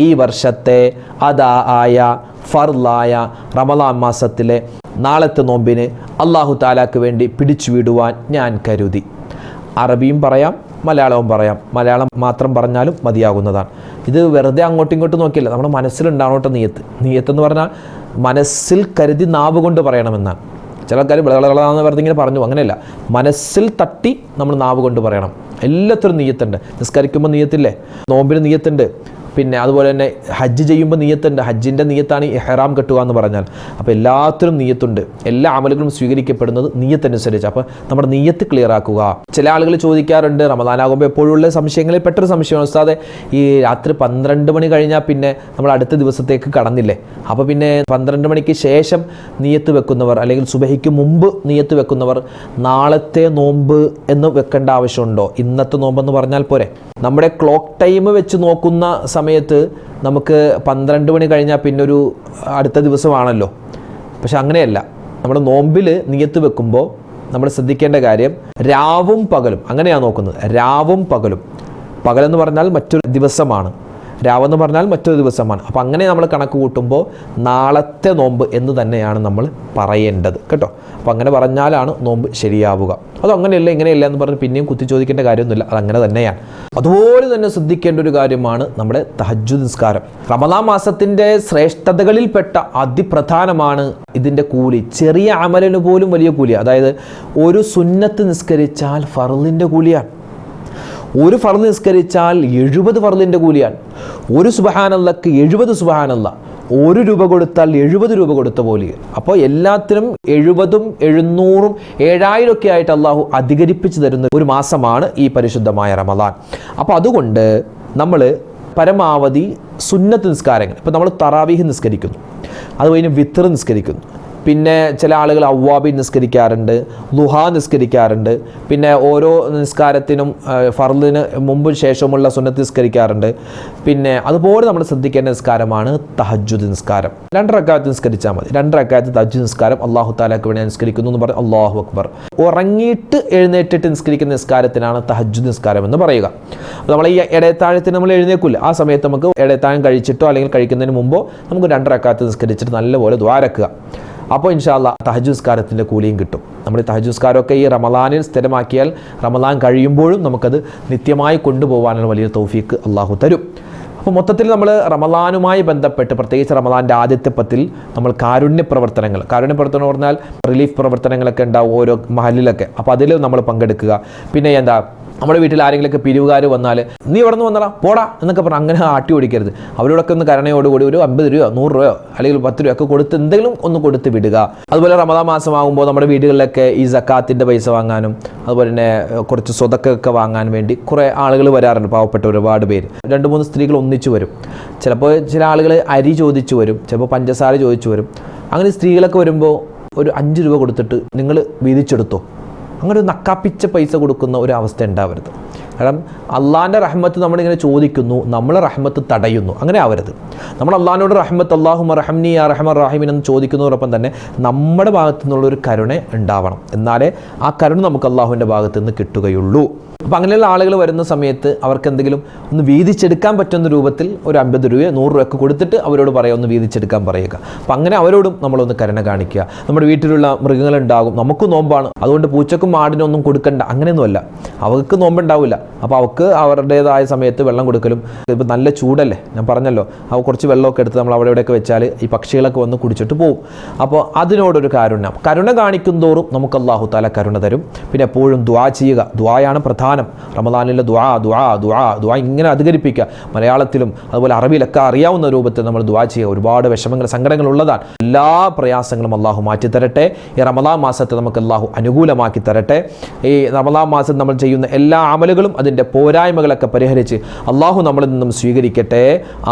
ഈ വർഷത്തെ അദാ ആയ ഫർളായ റമളാൻ മാസത്തിലെ നാളത്തെ നോമ്പിന് അല്ലാഹു തആലാക്ക് വേണ്ടി പിടിച്ചു വിടുവാൻ ഞാൻ കരുതി. അറബിയും പറയാം, മലയാളവും പറയാം. മലയാളം മാത്രം പറഞ്ഞാലും മതിയാകുന്നതാണ്. ഇത് വെറുതെ അങ്ങോട്ടും ഇങ്ങോട്ടും നോക്കിയില്ല, നമ്മുടെ മനസ്സിലുണ്ടാവട്ടെ നീയത്ത്. നീയത്തെന്ന് പറഞ്ഞാൽ മനസ്സിൽ കരുതി നാവ് കൊണ്ട് പറയണമെന്നാണ്. ചില ആൾക്കാർ വിളകളാന്ന് വെറുതെ ഇങ്ങനെ പറഞ്ഞു, അങ്ങനെയല്ല. മനസ്സിൽ തട്ടി നമ്മൾ നാവ് കൊണ്ട് പറയണം. എല്ലാത്തിനും നീയത്തുണ്ട്. നിസ്കരിക്കുമ്പോൾ നീയത്തില്ലേ, നോമ്പിന് നീയത്തുണ്ട്. പിന്നെ അതുപോലെ തന്നെ ഹജ്ജ് ചെയ്യുമ്പോൾ നീയത്തുണ്ട്. ഹജ്ജിൻ്റെ നീയത്താണ് ഇഹ്റാം കെട്ടുക എന്ന് പറഞ്ഞാൽ. അപ്പോൾ എല്ലാത്തിനും നീയത്തുണ്ട്. എല്ലാ അമലുകളും സ്വീകരിക്കപ്പെടുന്നത് നീയത്തനുസരിച്ച്. അപ്പോൾ നമ്മുടെ നീയത്ത് ക്ലിയർ ആക്കുക. ചില ആളുകൾ ചോദിക്കാറുണ്ട്, റമദാനാകുമ്പോൾ എപ്പോഴുള്ള സംശയങ്ങളിൽ പെട്ടൊരു സംശയമാണ്, ഉസ്താദെ ഈ രാത്രി 12 മണി കഴിഞ്ഞാൽ പിന്നെ നമ്മൾ അടുത്ത ദിവസത്തേക്ക് കടന്നില്ലേ, അപ്പോൾ പിന്നെ 12 മണിക്ക് ശേഷം നീയത്ത് വെക്കുന്നവർ അല്ലെങ്കിൽ സുബഹിക്ക് മുമ്പ് നീയത്ത് വെക്കുന്നവർ നാളത്തെ നോമ്പ് എന്ന് വെക്കേണ്ട ആവശ്യമുണ്ടോ? ഇന്നത്തെ നോമ്പെന്ന് പറഞ്ഞാൽ പോരെ? നമ്മുടെ ക്ലോക്ക് ടൈം വെച്ച് നോക്കുന്ന സമയത്ത് നമുക്ക് 12 മണി കഴിഞ്ഞാൽ പിന്നെ ഒരു അടുത്ത ദിവസമാണല്ലോ. പക്ഷെ അങ്ങനെയല്ല. നമ്മുടെ നോമ്പിൽ നിയത്ത് വെക്കുമ്പോൾ നമ്മൾ ശ്രദ്ധിക്കേണ്ട കാര്യം രാവും പകലും അങ്ങനെയാണ് നോക്കുന്നത്. രാവും പകലും, പകലെന്ന് പറഞ്ഞാൽ മറ്റൊരു ദിവസമാണ്, രാവെന്ന് പറഞ്ഞാൽ മറ്റൊരു ദിവസമാണ്. അപ്പോൾ അങ്ങനെ നമ്മൾ കണക്ക് കൂട്ടുമ്പോൾ നാളത്തെ നോമ്പ് എന്ന് തന്നെയാണ് നമ്മൾ പറയേണ്ടത് കേട്ടോ. അപ്പോൾ അങ്ങനെ പറഞ്ഞാലാണ് നോമ്പ് ശരിയാവുക. അത് അങ്ങനെയല്ല ഇങ്ങനെയല്ല എന്ന് പറഞ്ഞ് പിന്നെയും കുത്തി ചോദിക്കേണ്ട കാര്യമൊന്നുമില്ല, അതങ്ങനെ തന്നെയാണ്. അതുപോലെ തന്നെ ശ്രദ്ധിക്കേണ്ട ഒരു കാര്യമാണ് നമ്മുടെ തഹജ്ജുദ് നിസ്കാരം. റമദാൻ മാസത്തിൻ്റെ ശ്രേഷ്ഠതകളിൽപ്പെട്ട അതിപ്രധാനമാണ് ഇതിൻ്റെ കൂലി. ചെറിയ അമലിന് പോലും വലിയ കൂലി. അതായത് ഒരു സുന്നത്ത് നിസ്കരിച്ചാൽ ഫർളിൻ്റെ കൂലിയാണ്. ഒരു ഫർള് നിസ്കരിച്ചാൽ 70 ഫർളിൻ്റെ കൂലിയാണ്. ഒരു സുബ്ഹാനല്ലാഹ്ക്ക് 70 സുബ്ഹാനല്ലാഹ്. 1 രൂപ കൊടുത്താൽ 70 രൂപ കൊടുത്ത പോലെ. അപ്പോൾ എല്ലാത്തിനും 70ഉം 700ഉം 7000 ഒക്കെ ആയിട്ട് അള്ളാഹു അധികരിപ്പിച്ച് തരുന്ന ഒരു മാസമാണ് ഈ പരിശുദ്ധമായ റമദാൻ. അപ്പോൾ അതുകൊണ്ട് നമ്മൾ പരമാവധി സുന്നത്ത് നിസ്കാരങ്ങൾ, ഇപ്പോൾ നമ്മൾ തറാവീഹ് നിസ്കരിക്കുന്നു, അത് കഴിഞ്ഞ് വിത്ർ നിസ്കരിക്കുന്നു, പിന്നെ ചില ആളുകൾ അവ്വാബി നിസ്കരിക്കാറുണ്ട്, ളുഹാ നിസ്കരിക്കാറുണ്ട്, പിന്നെ ഓരോ നിസ്കാരത്തിനും ഫർളിന് മുമ്പും ശേഷമുള്ള സുന്നത്ത് നിസ്കരിക്കാറുണ്ട്. പിന്നെ അതുപോലെ നമ്മൾ ശ്രദ്ധിക്കേണ്ട നിസ്കാരമാണ് തഹജ്ജുദ് നിസ്കാരം. 2 റക്അത്ത് നിസ്കരിച്ചാൽ മതി. 2 റക്അത്ത് തഹജ്ജുദ് നിസ്കാരം അല്ലാഹു തആലക്ക് വേണ്ടി നിസ്കരിക്കുന്നു എന്ന് പറഞ്ഞ് അല്ലാഹു അക്ബർ. ഉറങ്ങിയിട്ട് എഴുന്നേറ്റിട്ട് നിസ്കരിക്കുന്ന നിസ്കാരത്തിനാണ് തഹജ്ജുദ് നിസ്കാരം എന്ന് പറയുക. അപ്പോൾ നമ്മൾ ഈ ഇടയത്താഴത്തിന് നമ്മൾ എഴുന്നേക്കില്ല, ആ സമയത്ത് നമുക്ക് ഇടയത്താഴം കഴിച്ചിട്ടോ അല്ലെങ്കിൽ കഴിക്കുന്നതിന് മുമ്പോ നമുക്ക് 2 റക്അത്ത് നിസ്കരിച്ചിട്ട് നല്ലപോലെ ദ്വാരക്കുക. അപ്പോൾ ഇൻഷാ അല്ലാഹ് തഹജ്ജുദ് നിസ്കാരത്തിൻ്റെ കൂലിയും കിട്ടും. നമ്മൾ ഈ തഹജ്ജുദ് നിസ്കാരമൊക്കെ ഈ റമദാനിൽ സ്ഥിരമാക്കിയാൽ റമദാൻ കഴിയുമ്പോഴും നമുക്കത് നിത്യമായി കൊണ്ടുപോകാനുള്ള വലിയ തൗഫീക്ക് അള്ളാഹു തരും. അപ്പോൾ മൊത്തത്തിൽ നമ്മൾ റമദാനുമായി ബന്ധപ്പെട്ട് പ്രത്യേകിച്ച് റമദാൻ്റെ ആദ്യത്തെ 10 നമ്മൾ കാരുണ്യ പ്രവർത്തനങ്ങൾ എന്ന് പറഞ്ഞാൽ റിലീഫ് പ്രവർത്തനങ്ങളൊക്കെ ഉണ്ടാവും ഓരോ മഹലിലൊക്കെ. അപ്പോൾ അതിൽ നമ്മൾ പങ്കെടുക്കുക. പിന്നെ എന്താ നമ്മുടെ വീട്ടിൽ ആരെങ്കിലുമൊക്കെ പിരിവുകാർ വന്നാൽ നീ ഇവിടെ നിന്ന് വന്നടാ പോടാ എന്നൊക്കെ പറഞ്ഞാൽ അങ്ങനെ ആട്ടി ഓടിക്കരുത്. അവരോടൊക്കെ ഒന്ന് കരുണയോടുകൂടി ഒരു 50 രൂപയോ 100 രൂപയോ അല്ലെങ്കിൽ 10 രൂപ ഒക്കെ കൊടുത്ത് എന്തെങ്കിലും ഒന്ന് കൊടുത്ത് വിടുക. അതുപോലെ റമദാൻ മാസമാകുമ്പോൾ നമ്മുടെ വീടുകളിലൊക്കെ ഈ സക്കാത്തിൻ്റെ പൈസ വാങ്ങാനും അതുപോലെ തന്നെ കുറച്ച് സ്വതക്കൊക്കെ വാങ്ങാൻ വേണ്ടി കുറേ ആളുകൾ വരാറുണ്ട്. പാവപ്പെട്ട ഒരുപാട് പേര് 2-3 സ്ത്രീകൾ ഒന്നിച്ചു വരും. ചിലപ്പോൾ ചില ആളുകൾ അരി ചോദിച്ചു വരും, ചിലപ്പോൾ പഞ്ചസാര ചോദിച്ചു വരും. അങ്ങനെ സ്ത്രീകളൊക്കെ വരുമ്പോൾ ഒരു 5 രൂപ കൊടുത്തിട്ട് നിങ്ങൾ വീതിച്ചെടുത്തോ, അങ്ങനെ ഒരു നക്കാപ്പിച്ച പൈസ കൊടുക്കുന്ന ഒരു അവസ്ഥ ഉണ്ടാവരുത്. കാരണം അള്ളാഹിൻ്റെ റഹ്മത്ത് നമ്മളിങ്ങനെ ചോദിക്കുന്നു, നമ്മളെ റഹ്മത്ത് തടയുന്നു. അങ്ങനെ ആവരുത്. നമ്മൾ അള്ളാഹിനോട് റഹ്മത്ത് അല്ലാഹുമ്മ റഹ്മനി യാ റഹ്മാൻ റഹീം എന്ന് ചോദിക്കുന്നതോടൊപ്പം തന്നെ നമ്മുടെ ഭാഗത്തു നിന്നുള്ളൊരു കരുണ ഉണ്ടാവണം. എന്നാലേ ആ കരുണ നമുക്ക് അള്ളാഹുവിൻ്റെ ഭാഗത്തു നിന്ന് കിട്ടുകയുള്ളൂ. അപ്പോൾ അങ്ങനെയുള്ള ആളുകൾ വരുന്ന സമയത്ത് അവർക്ക് എന്തെങ്കിലും ഒന്ന് വീതിച്ചെടുക്കാൻ പറ്റുന്ന രൂപത്തിൽ ഒരു 50 രൂപയോ 100 രൂപയൊക്കെ കൊടുത്തിട്ട് അവരോട് പറയുക, ഒന്ന് വീതിച്ചെടുക്കാൻ പറയുക. അപ്പോൾ അങ്ങനെ അവരോടും നമ്മളൊന്ന് കരുണ കാണിക്കുക. നമ്മുടെ വീട്ടിലുള്ള മൃഗങ്ങളുണ്ടാകും, നമുക്ക് നോമ്പാണ്, അതുകൊണ്ട് പൂച്ചക്കും ആടിനും ഒന്നും കൊടുക്കണ്ട, അങ്ങനെയൊന്നുമല്ല. അവർക്ക് നോമ്പുണ്ടാവില്ല, അപ്പോൾ അവർക്ക് അവരുടേതായ സമയത്ത് വെള്ളം കൊടുക്കലും. ഇപ്പോൾ നല്ല ചൂടല്ലേ, ഞാൻ പറഞ്ഞല്ലോ, അവ കുറച്ച് വെള്ളമൊക്കെ എടുത്ത് നമ്മൾ അവിടെ ഇവിടെയൊക്കെ വെച്ചാൽ ഈ പക്ഷികളൊക്കെ വന്ന് കുടിച്ചിട്ട് പോകും. അപ്പോൾ അതിനോടൊരു കരുണ കാണിക്കും തോറും നമുക്ക് അല്ലാഹു തആല കരുണ തരും. പിന്നെ എപ്പോഴും ദുആ ചെയ്യുക. ദുആയാണ് പ്രധാനം. റമദാനിലെ ദുആ ഇങ്ങനെ അധികരിപ്പിക്കുക. മലയാളത്തിലും അതുപോലെ അറബിയിലൊക്കെ അറിയാവുന്ന രൂപത്തിൽ നമ്മൾ ദുആ ചെയ്യുക. ഒരുപാട് വിഷമങ്ങൾ സങ്കടങ്ങൾ ഉള്ളതാണ്. എല്ലാ പ്രയാസങ്ങളും അല്ലാഹു മാറ്റിത്തരട്ടെ. ഈ റമദാൻ മാസത്തെ നമുക്ക് അല്ലാഹു അനുകൂലമാക്കി തരട്ടെ. ഈ റമദാൻ മാസം നമ്മൾ ചെയ്യുന്ന എല്ലാ അമലുകളും അതിൻ്റെ പോരായ്മകളൊക്കെ പരിഹരിച്ച് അല്ലാഹു നമ്മളിൽ നിന്നും സ്വീകരിക്കട്ടെ.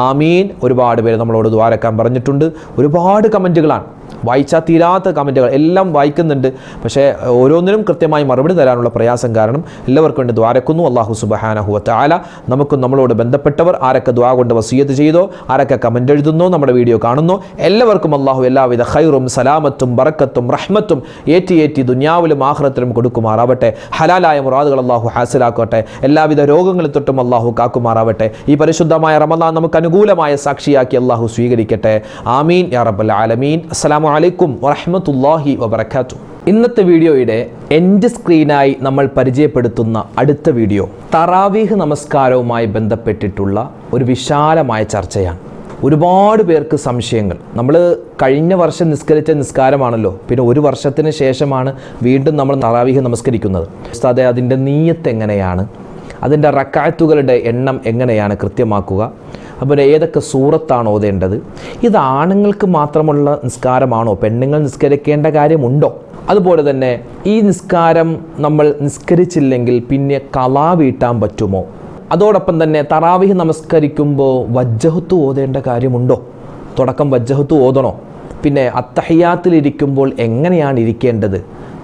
ആമീൻ. ഒരുപാട് പേര് നമ്മളോട് ദുആരക്കാൻ പറഞ്ഞിട്ടുണ്ട്. ഒരുപാട് കമൻറ്റുകളാണ്, വായിച്ചാൽ തീരാത്ത കമൻറ്റുകൾ എല്ലാം വായിക്കുന്നുണ്ട്. പക്ഷേ ഓരോന്നിനും കൃത്യമായി മറുപടി തരാനുള്ള പ്രയാസം കാരണം എല്ലാവർക്കും വേണ്ടി ദ്വാരക്കുന്നു. അല്ലാഹു സുബ്ഹാനഹു വ തആല നമുക്കും നമ്മളോട് ബന്ധപ്പെട്ടവർ ആരൊക്കെ ദുആ കൊണ്ട് വസിയത്ത് ചെയ്തോ, ആരൊക്കെ കമൻ്റ് എഴുതുന്നോ, നമ്മുടെ വീഡിയോ കാണുന്നോ, എല്ലാവർക്കും അല്ലാഹു എല്ലാവിധ ഖൈറും സലാമത്തും ബറക്കത്തും റഹ്മത്തും ഏറ്റി ദുനിയാവിലും ആഖിറത്തിലും കൊടുക്കുമാറാവട്ടെ. ഹലാലായ മുറാദുകൾ അല്ലാഹു ഹാസിലാക്കട്ടെ. എല്ലാവിധ രോഗങ്ങളിൽ തൊട്ടും അല്ലാഹു കാക്കുമാറാവട്ടെ. ഈ പരിശുദ്ധമായ റമദാൻ നമുക്ക് അനുകൂലമായ സാക്ഷിയാക്കി അല്ലാഹു സ്വീകരിക്കട്ടെ. ആമീൻ യാ റബ്ബൽ ആലമീൻ. അസ്സലാമു അലൈക്കും വറഹ്മത്തുള്ളാഹി വബറകാതുഹു. ഇന്നത്തെ വീഡിയോയുടെ എൻഡ് സ്ക്രീനായി നമ്മൾ പരിചയപ്പെടുത്തുന്ന അടുത്ത വീഡിയോ തറാവീഹ് നമസ്കാരവുമായി ബന്ധപ്പെട്ടിട്ടുള്ള ഒരു വിശാലമായ ചർച്ചയാണ്. ഒരുപാട് പേർക്ക് സംശയങ്ങൾ. നമ്മൾ കഴിഞ്ഞ വർഷം നിസ്കരിച്ച നിസ്കാരമാണല്ലോ, പിന്നെ ഒരു വർഷത്തിന് ശേഷമാണ് വീണ്ടും നമ്മൾ തറാവീഹ് നമസ്കരിക്കുന്നത്. ഉസ്താദേ, അതിൻ്റെ നീയത്ത് എങ്ങനെയാണ്, അതിൻ്റെ റക്അത്തുകളുടെ എണ്ണം എങ്ങനെയാണ് കൃത്യമാക്കുക, അപ്പോൾ ഏതൊക്കെ സൂറത്താണ് ഓതേണ്ടത്, ഇത് ആണുങ്ങൾക്ക് മാത്രമുള്ള നിസ്കാരമാണോ, പെണ്ണുങ്ങൾ നിസ്കരിക്കേണ്ട കാര്യമുണ്ടോ, അതുപോലെ തന്നെ ഈ നിസ്കാരം നമ്മൾ നിസ്കരിച്ചില്ലെങ്കിൽ പിന്നെ ഖളാ വീട്ടാൻ പറ്റുമോ, അതോടൊപ്പം തന്നെ തറാവീഹ് നമസ്കരിക്കുമ്പോൾ വജ്ജഹത്ത് ഓതേണ്ട കാര്യമുണ്ടോ, തുടക്കം വജ്ജഹത്ത് ഓതണോ, പിന്നെ അത്തഹിയാത്തിലിരിക്കുമ്പോൾ എങ്ങനെയാണ് ഇരിക്കേണ്ടത്,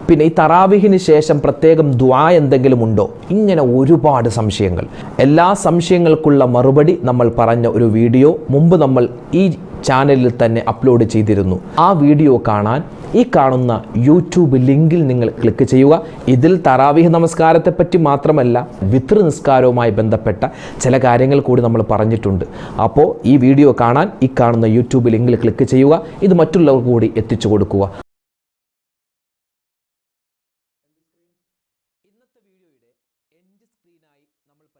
പിന്നെ ഈ തറാവീഹിന് ശേഷം പ്രത്യേകം ദുആ എന്തെങ്കിലും ഉണ്ടോ, ഇങ്ങനെ ഒരുപാട് സംശയങ്ങൾ. എല്ലാ സംശയങ്ങൾക്കുള്ള മറുപടി നമ്മൾ പറഞ്ഞ ഒരു വീഡിയോ മുമ്പ് നമ്മൾ ഈ ചാനലിൽ തന്നെ അപ്ലോഡ് ചെയ്തിരുന്നു. ആ വീഡിയോ കാണാൻ ഈ കാണുന്ന യൂട്യൂബ് ലിങ്കിൽ നിങ്ങൾ ക്ലിക്ക് ചെയ്യുക. ഇതിൽ തറാവീഹ് നമസ്കാരത്തെപ്പറ്റി മാത്രമല്ല വിത്ർ നിസ്കാരവുമായി ബന്ധപ്പെട്ട ചില കാര്യങ്ങൾ കൂടി നമ്മൾ പറഞ്ഞിട്ടുണ്ട്. അപ്പോൾ ഈ വീഡിയോ കാണാൻ ഈ കാണുന്ന യൂട്യൂബ് ലിങ്കിൽ ക്ലിക്ക് ചെയ്യുക. ഇത് മറ്റുള്ളവർക്ക് കൂടി എത്തിച്ചു കൊടുക്കുക.